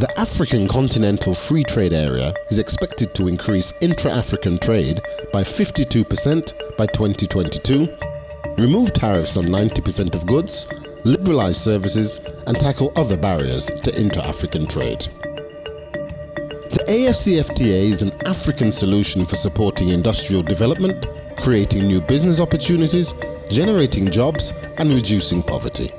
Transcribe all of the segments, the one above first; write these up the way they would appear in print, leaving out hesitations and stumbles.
The African Continental Free Trade Area is expected to increase intra-African trade by 52% by 2022, remove tariffs on 90% of goods, liberalize services, and tackle other barriers to inter-African trade. The AfCFTA is an African solution for supporting industrial development, creating new business opportunities, generating jobs, and reducing poverty.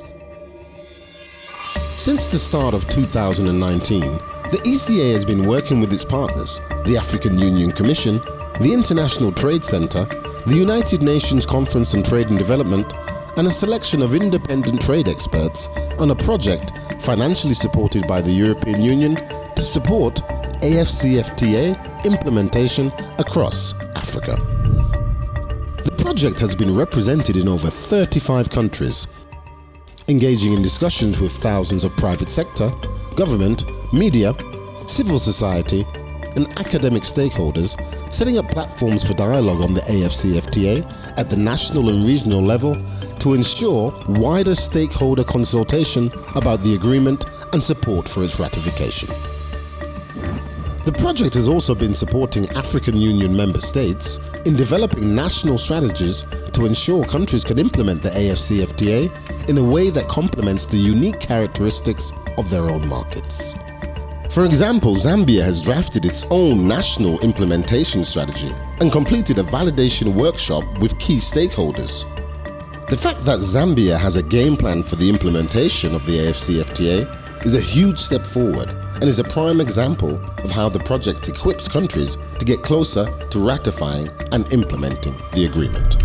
Since the start of 2019, the ECA has been working with its partners, the African Union Commission, the International Trade Center, the United Nations Conference on Trade and Development, and a selection of independent trade experts on a project financially supported by the European Union to support AfCFTA implementation across Africa. The project has been represented in over 35 countries, engaging in discussions with thousands of private sector, government, media, civil society, and academic stakeholders, setting up platforms for dialogue on the AfCFTA at the national and regional level to ensure wider stakeholder consultation about the agreement and support for its ratification. The project has also been supporting African Union member states in developing national strategies to ensure countries can implement the AfCFTA in a way that complements the unique characteristics of their own markets. For example, Zambia has drafted its own national implementation strategy and completed a validation workshop with key stakeholders. The fact that Zambia has a game plan for the implementation of the AfCFTA is a huge step forward and is a prime example of how the project equips countries to get closer to ratifying and implementing the agreement.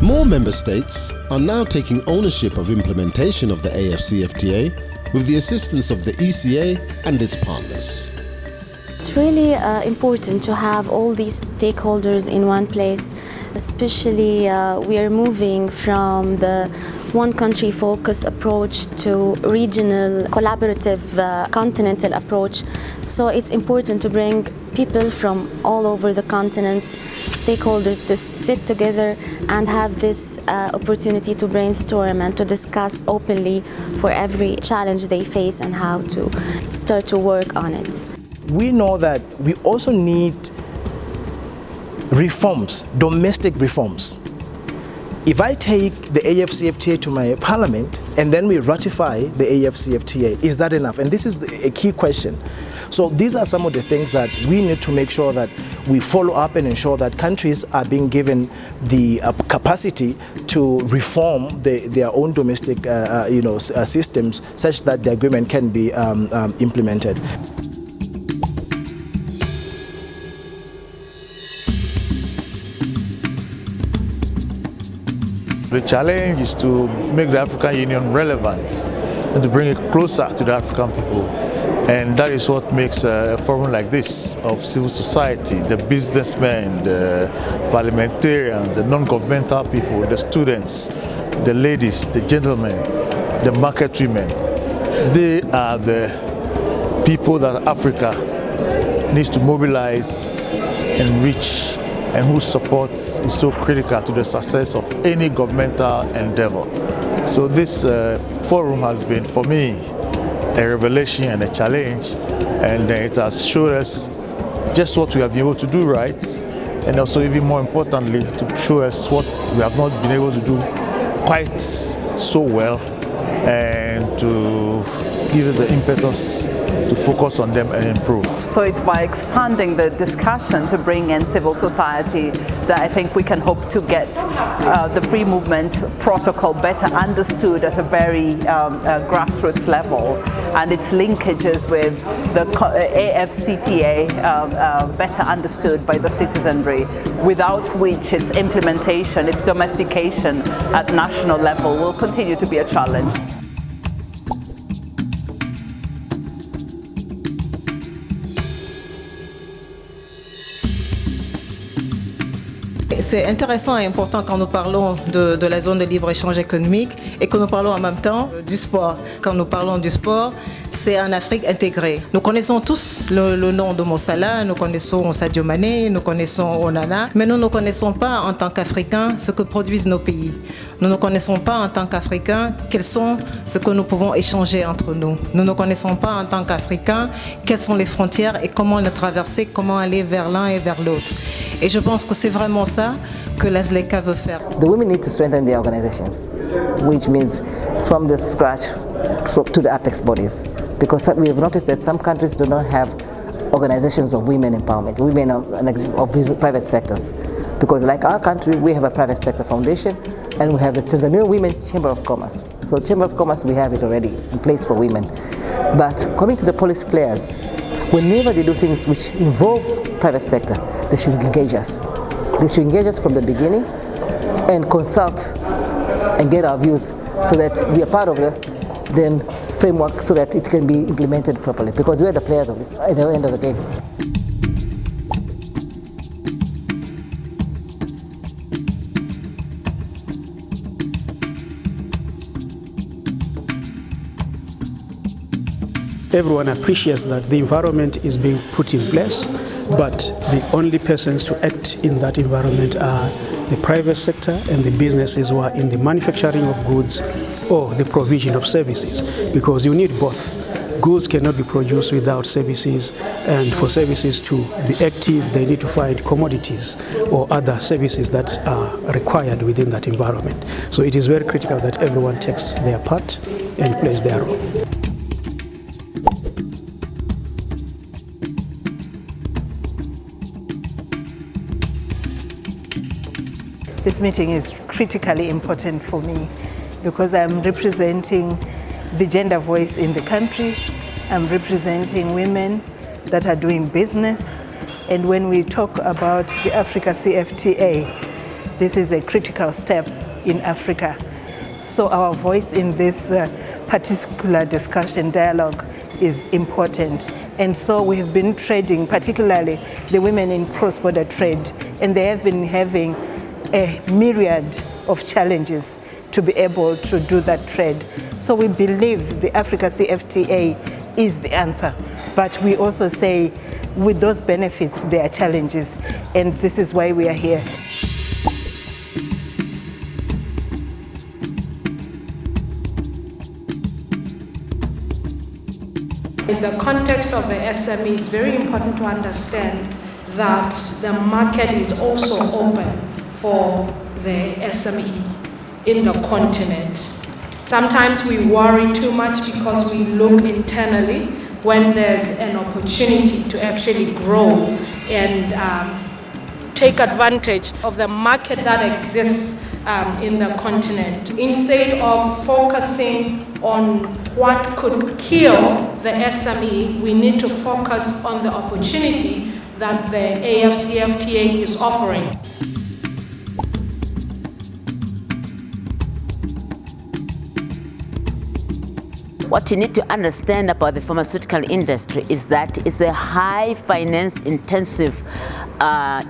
More member states are now taking ownership of implementation of the AfCFTA with the assistance of the ECA and its partners. It's really important to have all these stakeholders in one place, especially we are moving from the one country focused approach to regional collaborative continental approach. So it's important to bring people from all over the continent, stakeholders, to sit together and have this opportunity to brainstorm and to discuss openly for every challenge they face and how to start to work on it. We know that we also need reforms, domestic reforms. If I take the AfCFTA to my parliament and then we ratify the AfCFTA, is that enough? And this is a key question. So these are some of the things that we need to make sure that we follow up and ensure that countries are being given the capacity to reform their own domestic systems such that the agreement can be implemented. The challenge is to make the African Union relevant and to bring it closer to the African people. And that is what makes a forum like this of civil society, the businessmen, the parliamentarians, the non-governmental people, the students, the ladies, the gentlemen, the market women. They are the people that Africa needs to mobilize and reach, and whose support is so critical to the success of any governmental endeavor. So this forum has been, for me, a revelation and a challenge, and it has showed us just what we have been able to do right, and also even more importantly, to show us what we have not been able to do quite so well, and to give us the impetus to focus on them and improve. So it's by expanding the discussion to bring in civil society that I think we can hope to get the free movement protocol better understood at a very grassroots level, and its linkages with the AfCFTA better understood by the citizenry, without which its implementation, its domestication at national level will continue to be a challenge. C'est intéressant et important quand nous parlons de la zone de libre-échange économique et que nous parlons en même temps du sport. Quand nous parlons du sport, c'est un Afrique intégrée. Nous connaissons tous le nom de Mossala, nous connaissons Sadio Mané, nous connaissons Onana, mais nous ne connaissons pas en tant qu'Africains ce que produisent nos pays. Nous ne connaissons pas en tant qu'Africains quels sont ce que nous pouvons échanger entre nous. Nous ne connaissons pas en tant qu'Africains quelles sont les frontières et comment les traverser, comment aller vers l'un et vers l'autre. Et je pense que c'est vraiment ça que la ZLECA veut faire. The women need to strengthen their organizations, which means from the scratch to the apex bodies. Because we have noticed that some countries do not have organizations of women empowerment, women of private sectors. Because like our country, we have a private sector foundation and we have the Tanzania Women Chamber of Commerce. So Chamber of Commerce, we have it already in place for women. But coming to the policy players, whenever they do things which involve private sector, they should engage us. They should engage us from the beginning and consult and get our views so that we are part of the then framework so that it can be implemented properly, because we are the players of this at the end of the game. Everyone appreciates that the environment is being put in place, but the only persons to act in that environment are the private sector and the businesses who are in the manufacturing of goods or the provision of services, because you need both. Goods cannot be produced without services, and for services to be active, they need to find commodities or other services that are required within that environment. So it is very critical that everyone takes their part and plays their role. This meeting is critically important for me because I'm representing the gender voice in the country. I'm representing women that are doing business. And when we talk about the AfCFTA, this is a critical step in Africa. So our voice in this particular discussion dialogue is important. And so we have been trading, particularly the women in cross-border trade, and they have been having a myriad of challenges to be able to do that trade. So we believe the AfCFTA is the answer, but we also say with those benefits there are challenges, and this is why we are here. In the context of the SME, it's very important to understand that the market is also open for the SME in the continent. Sometimes we worry too much because we look internally when there's an opportunity to actually grow and take advantage of the market that exists in the continent. Instead of focusing on what could kill the SME, we need to focus on the opportunity that the AfCFTA is offering. What you need to understand about the pharmaceutical industry is that it's a high finance intensive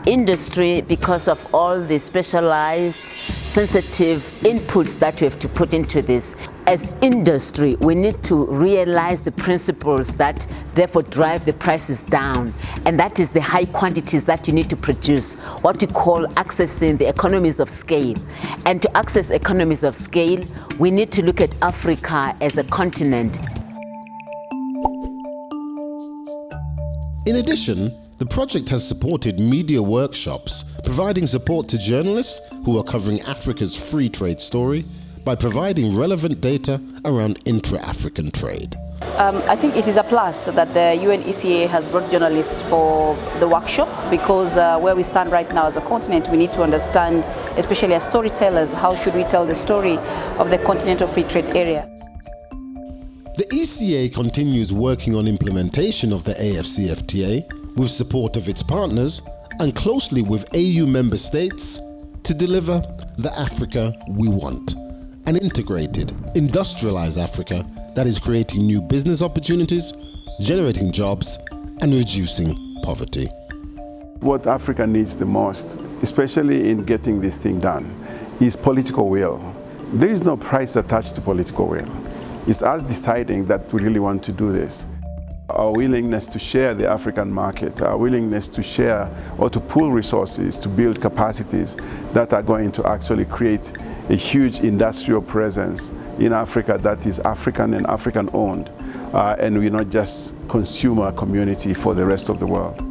industry because of all the specialized sensitive inputs that we have to put into this. As industry, we need to realize the principles that therefore drive the prices down, and that is the high quantities that you need to produce, what we call accessing the economies of scale. And to access economies of scale, we need to look at Africa as a continent. In addition, the project has supported media workshops, providing support to journalists who are covering Africa's free trade story by providing relevant data around intra-African trade. I think it is a plus that the UNECA has brought journalists for the workshop, because where we stand right now as a continent, we need to understand, especially as storytellers, how should we tell the story of the continental free trade area. The ECA continues working on implementation of the AfCFTA with support of its partners and closely with AU member states to deliver the Africa we want. An integrated, industrialized Africa that is creating new business opportunities, generating jobs, and reducing poverty. What Africa needs the most, especially in getting this thing done, is political will. There is no price attached to political will. It's us deciding that we really want to do this. Our willingness to share the African market, our willingness to share or to pool resources to build capacities that are going to actually create a huge industrial presence in Africa that is African and African owned, and we're not just consumer community for the rest of the world.